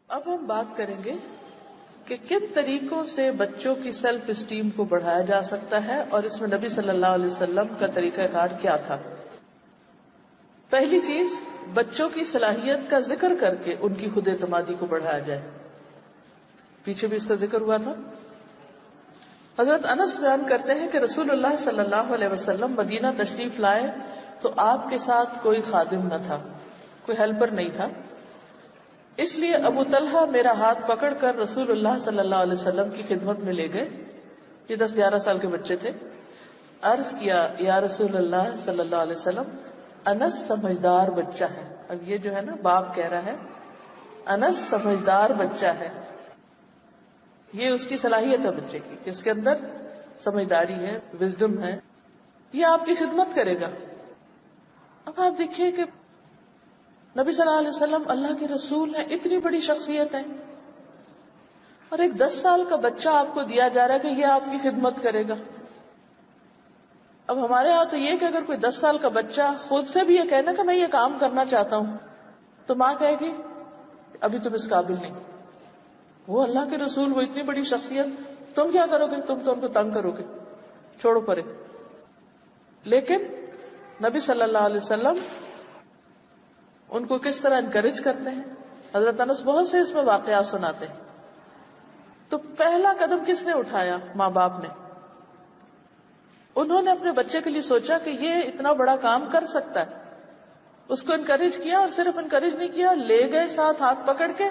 اب ہم بات کریں گے کہ کن طریقوں سے بچوں کی سیلف اسٹیم کو بڑھایا جا سکتا ہے اور اس میں نبی صلی اللہ علیہ وسلم کا طریقہ کار کیا تھا. پہلی چیز، بچوں کی صلاحیت کا ذکر کر کے ان کی خود اعتمادی کو بڑھایا جائے. پیچھے بھی اس کا ذکر ہوا تھا. حضرت انس بیان کرتے ہیں کہ رسول اللہ صلی اللہ علیہ وسلم مدینہ تشریف لائے تو آپ کے ساتھ کوئی خادم نہ تھا، کوئی ہیلپر نہیں تھا. اس لیے ابو طلحہ میرا ہاتھ پکڑ کر رسول اللہ صلی اللہ علیہ وسلم کی خدمت میں لے گئے. یہ 10-11 سال کے بچے تھے. عرض کیا، یا رسول اللہ صلی اللہ علیہ وسلم، انس سمجھدار بچہ ہے. اب یہ جو ہے نا باپ کہہ رہا ہے انس سمجھدار بچہ ہے. یہ اس کی صلاحیت ہے بچے کی کہ اس کے اندر سمجھداری ہے، وزڈم ہے. یہ آپ کی خدمت کرے گا. اب آپ دیکھیے کہ نبی صلی اللہ علیہ وسلم اللہ کے رسول ہیں، اتنی بڑی شخصیت ہے، اور ایک 10 سال کا بچہ آپ کو دیا جا رہا ہے کہ یہ آپ کی خدمت کرے گا. اب ہمارے ہاں تو یہ کہ اگر کوئی 10 سال کا بچہ خود سے بھی یہ کہنا کہ میں یہ کام کرنا چاہتا ہوں تو ماں کہے گی ابھی تم اس قابل نہیں. وہ اللہ کے رسول، وہ اتنی بڑی شخصیت، تم کیا کرو گے؟ تم تو ان کو تنگ کرو گے، چھوڑو پرے. لیکن نبی صلی اللہ علیہ وسلم ان کو کس طرح انکریج کرتے ہیں. حضرت انس بہت سے اس میں واقعات سناتے ہیں. تو پہلا قدم کس نے اٹھایا؟ ماں باپ نے. انہوں نے اپنے بچے کے لیے سوچا کہ یہ اتنا بڑا کام کر سکتا ہے. اس کو انکریج کیا، اور صرف انکریج نہیں کیا، لے گئے ساتھ ہاتھ پکڑ کے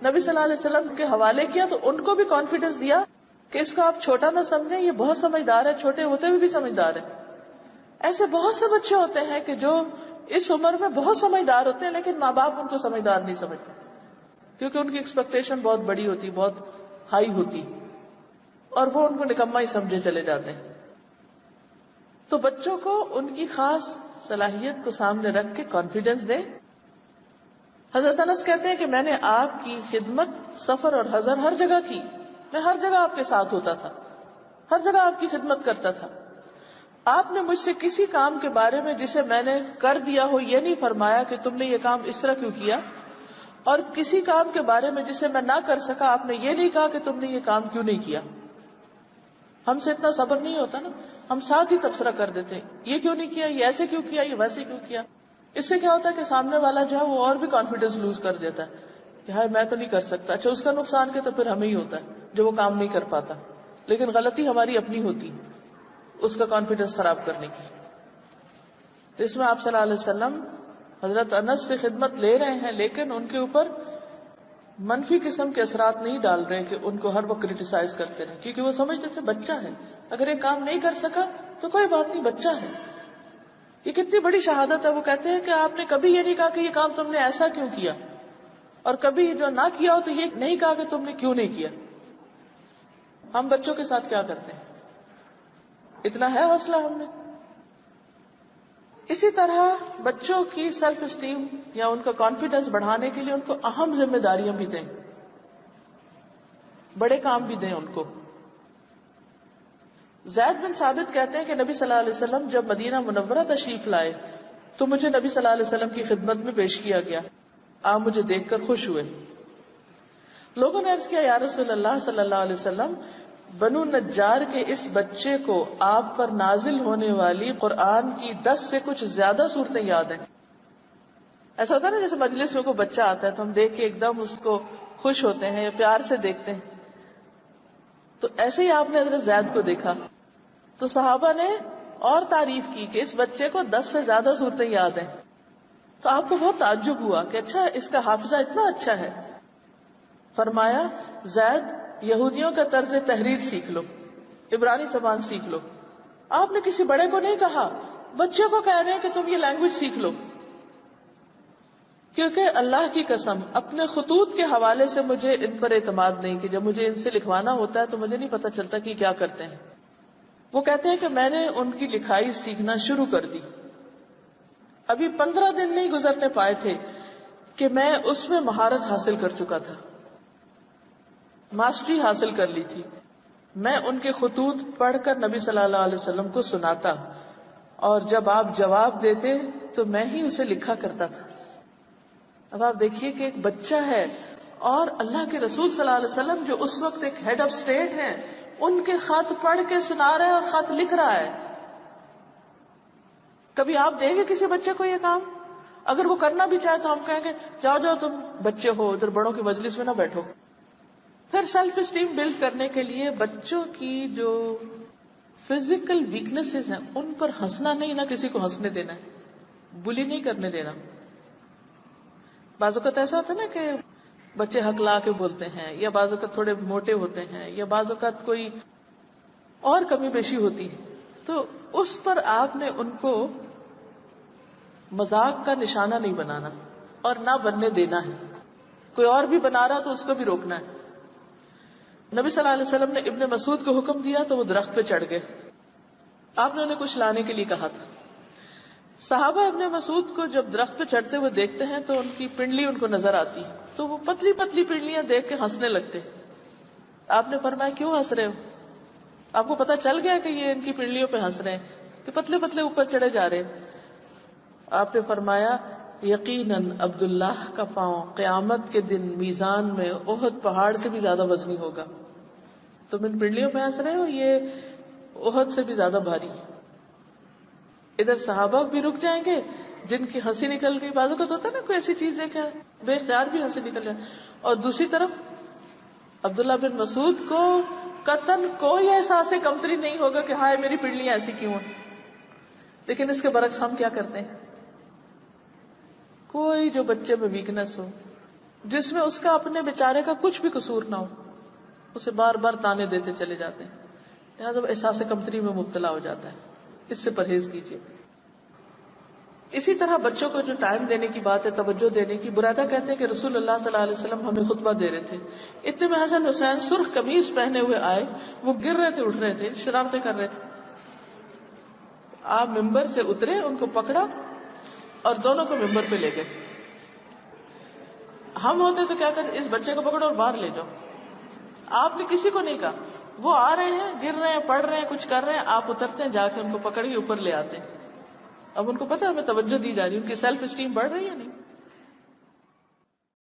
نبی صلی اللہ علیہ وسلم کے حوالے کیا. تو ان کو بھی کانفیڈنس دیا کہ اس کو آپ چھوٹا نہ سمجھیں، یہ بہت سمجھدار ہے، چھوٹے ہوتے ہوئے بھی سمجھدار ہے. ایسے بہت سے بچے ہوتے ہیں کہ جو اس عمر میں بہت سمجھدار ہوتے ہیں لیکن ماں باپ ان کو سمجھدار نہیں سمجھتے، کیونکہ ان کی ایکسپیکٹیشن بہت بڑی ہوتی، بہت ہائی ہوتی، اور وہ ان کو نکما ہی سمجھے چلے جاتے ہیں. تو بچوں کو ان کی خاص صلاحیت کو سامنے رکھ کے کانفیڈنس دیں. حضرت انس کہتے ہیں کہ میں نے آپ کی خدمت سفر اور حضر ہر جگہ کی. میں ہر جگہ آپ کے ساتھ ہوتا تھا، ہر جگہ آپ کی خدمت کرتا تھا. آپ نے مجھ سے کسی کام کے بارے میں جسے میں نے کر دیا ہو یہ نہیں فرمایا کہ تم نے یہ کام اس طرح کیوں کیا، اور کسی کام کے بارے میں جسے میں نہ کر سکا آپ نے یہ نہیں کہا کہ تم نے یہ کام کیوں نہیں کیا. ہم سے اتنا صبر نہیں ہوتا نا، ہم ساتھ ہی تبصرہ کر دیتے ہیں، یہ کیوں نہیں کیا، یہ ایسے کیوں کیا، یہ ویسے کیوں کیا. اس سے کیا ہوتا ہے کہ سامنے والا جو ہے وہ اور بھی کانفیڈنس لوز کر دیتا ہے کہ ہائی میں تو نہیں کر سکتا. اچھا، اس کا نقصان کے تو پھر ہمیں ہی ہوتا ہے جو وہ کام نہیں کر پاتا، لیکن غلطی ہماری اپنی ہوتی اس کا کانفیڈنس خراب کرنے کی. تو اس میں آپ صلی اللہ علیہ وسلم حضرت انس سے خدمت لے رہے ہیں، لیکن ان کے اوپر منفی قسم کے اثرات نہیں ڈال رہے کہ ان کو ہر وقت کریٹیسائز کرتے رہے، کیونکہ وہ سمجھتے تھے بچہ ہے، اگر یہ کام نہیں کر سکا تو کوئی بات نہیں، بچہ ہے. یہ کتنی بڑی شہادت ہے. وہ کہتے ہیں کہ آپ نے کبھی یہ نہیں کہا کہ یہ کام تم نے ایسا کیوں کیا، اور کبھی جو نہ کیا ہو تو یہ نہیں کہا کہ تم نے کیوں نہیں کیا. ہم بچوں کے ساتھ کیا کرتے ہیں؟ اتنا ہے حوصلہ ہم نے؟ اسی طرح بچوں کی سیلف اسٹیم یا ان کا کانفیڈنس بڑھانے کے لیے ان کو اہم ذمہ داریاں بھی دیں، بڑے کام بھی دیں ان کو. زید بن ثابت کہتے ہیں کہ نبی صلی اللہ علیہ وسلم جب مدینہ منورہ تشریف لائے تو مجھے نبی صلی اللہ علیہ وسلم کی خدمت میں پیش کیا گیا. آپ مجھے دیکھ کر خوش ہوئے. لوگوں نے عرض کیا، یا رسول اللہ صلی اللہ علیہ وسلم، بنو نجار کے اس بچے کو آپ پر نازل ہونے والی قرآن کی 10 سے کچھ زیادہ صورتیں یاد ہیں. ایسا ہوتا ہے نا جیسے مجلس میں کوئی بچہ آتا ہے تو ہم دیکھ کے ایک دم اس کو خوش ہوتے ہیں یا پیار سے دیکھتے ہیں. تو ایسے ہی آپ نے حضرت زید کو دیکھا تو صحابہ نے اور تعریف کی کہ اس بچے کو 10 سے زیادہ صورتیں یاد ہیں. تو آپ کو بہت تعجب ہوا کہ اچھا اس کا حافظہ اتنا اچھا ہے. فرمایا، زید یہودیوں کا طرز تحریر سیکھ لو، عبرانی زبان سیکھ لو. آپ نے کسی بڑے کو نہیں کہا، بچے کو کہہ رہے ہیں کہ تم یہ لینگویج سیکھ لو. کیونکہ اللہ کی قسم اپنے خطوط کے حوالے سے مجھے ان پر اعتماد نہیں کہ جب مجھے ان سے لکھوانا ہوتا ہے تو مجھے نہیں پتا چلتا کہ کیا کرتے ہیں. وہ کہتے ہیں کہ میں نے ان کی لکھائی سیکھنا شروع کر دی. ابھی 15 دن نہیں گزرنے پائے تھے کہ میں اس میں مہارت حاصل کر چکا تھا، ماسٹری حاصل کر لی تھی. میں ان کے خطوط پڑھ کر نبی صلی اللہ علیہ وسلم کو سناتا، اور جب آپ جواب دیتے تو میں ہی اسے لکھا کرتا تھا. اب آپ دیکھیے کہ ایک بچہ ہے اور اللہ کے رسول صلی اللہ علیہ وسلم جو اس وقت ایک ہیڈ آف اسٹیٹ ہیں، ان کے خط پڑھ کے سنا رہے ہیں اور خط لکھ رہا ہے. کبھی آپ دیں گے کسی بچے کو یہ کام؟ اگر وہ کرنا بھی چاہے تو ہم کہیں گے جاؤ جاؤ تم بچے ہو، ادھر بڑوں کی مجلس میں نہ بیٹھو. پھر سیلف اسٹیم بلڈ کرنے کے لیے بچوں کی جو فزیکل ویکنیسز ہیں ان پر ہنسنا نہیں، نہ کسی کو ہنسنے دینا ہے، بلی نہیں کرنے دینا. بعض اوقات ایسا ہوتا ہے نا کہ بچے ہکلا کے بولتے ہیں، یا بعض اوقات تھوڑے موٹے ہوتے ہیں، یا بعض اوقات کوئی اور کمی بیشی ہوتی ہے، تو اس پر آپ نے ان کو مذاق کا نشانہ نہیں بنانا اور نہ بننے دینا ہے. کوئی اور بھی بنا رہا تو اس کو بھی روکنا ہے. نبی صلی اللہ علیہ وسلم نے ابن مسعود کو حکم دیا تو وہ درخت پہ چڑھ گئے. آپ نے انہیں کچھ لانے کے لیے کہا تھا. صحابہ ابن مسعود کو جب درخت پہ چڑھتے ہوئے دیکھتے ہیں تو ان کی پنڈلی ان کو نظر آتی، تو وہ پتلی پتلی پنڈلیاں دیکھ کے ہنسنے لگتے. آپ نے فرمایا کیوں ہنس رہے ہو؟ آپ کو پتا چل گیا کہ یہ ان کی پنڈلیوں پہ ہنس رہے ہیں کہ پتلے پتلے اوپر چڑھے جا رہے ہیں. آپ نے فرمایا یقیناً عبداللہ کا پاؤں قیامت کے دن میزان میں احد پہاڑ سے بھی زیادہ وزنی ہوگا. تم ان پنڈلیوں پہ ہنس رہے ہو، یہ احد سے بھی زیادہ بھاری. ادھر صحابہ بھی رک جائیں گے جن کی ہنسی نکل گئی. بازو کا تو ہوتا ہے نا کوئی ایسی چیز دیکھا بے اختیار بھی ہنسی نکل جائے. اور دوسری طرف عبداللہ بن مسعود کو قطعاً کوئی احساس کمتری نہیں ہوگا کہ ہائے میری پنڈلیاں ایسی کیوں ہیں. لیکن اس کے برعکس ہم کیا کرتے ہیں؟ کوئی جو بچے میں ویکنس ہو، جس میں اس کا اپنے بیچارے کا کچھ بھی قصور نہ ہو، اسے بار بار تانے دیتے چلے جاتے ہیں. لہٰذا وہ احساس کمتری میں مبتلا ہو جاتا ہے. اس سے پرہیز کیجیے. اسی طرح بچوں کو جو ٹائم دینے کی بات ہے، توجہ دینے کی، برادہ کہتے ہیں کہ رسول اللہ صلی اللہ علیہ وسلم ہمیں خطبہ دے رہے تھے. اتنے میں حسن حسین سرخ قمیض پہنے ہوئے آئے. وہ گر رہے تھے، اٹھ رہے تھے، شرارتیں کر رہے تھے. آپ ممبر سے اترے، ان کو پکڑا اور دونوں کو ممبر پہ لے گئے. ہم ہوتے تو کیا کرتے؟ اس بچے کو پکڑو اور باہر لے جاؤ. آپ نے کسی کو نہیں کہا. وہ آ رہے ہیں، گر رہے ہیں، پڑھ رہے ہیں، کچھ کر رہے ہیں، آپ اترتے ہیں، جا کے ان کو پکڑ کے اوپر لے آتے ہیں. اب ان کو پتا ہمیں توجہ دی جا رہی ہے، ان کی سیلف اسٹیم بڑھ رہی ہے نہیں.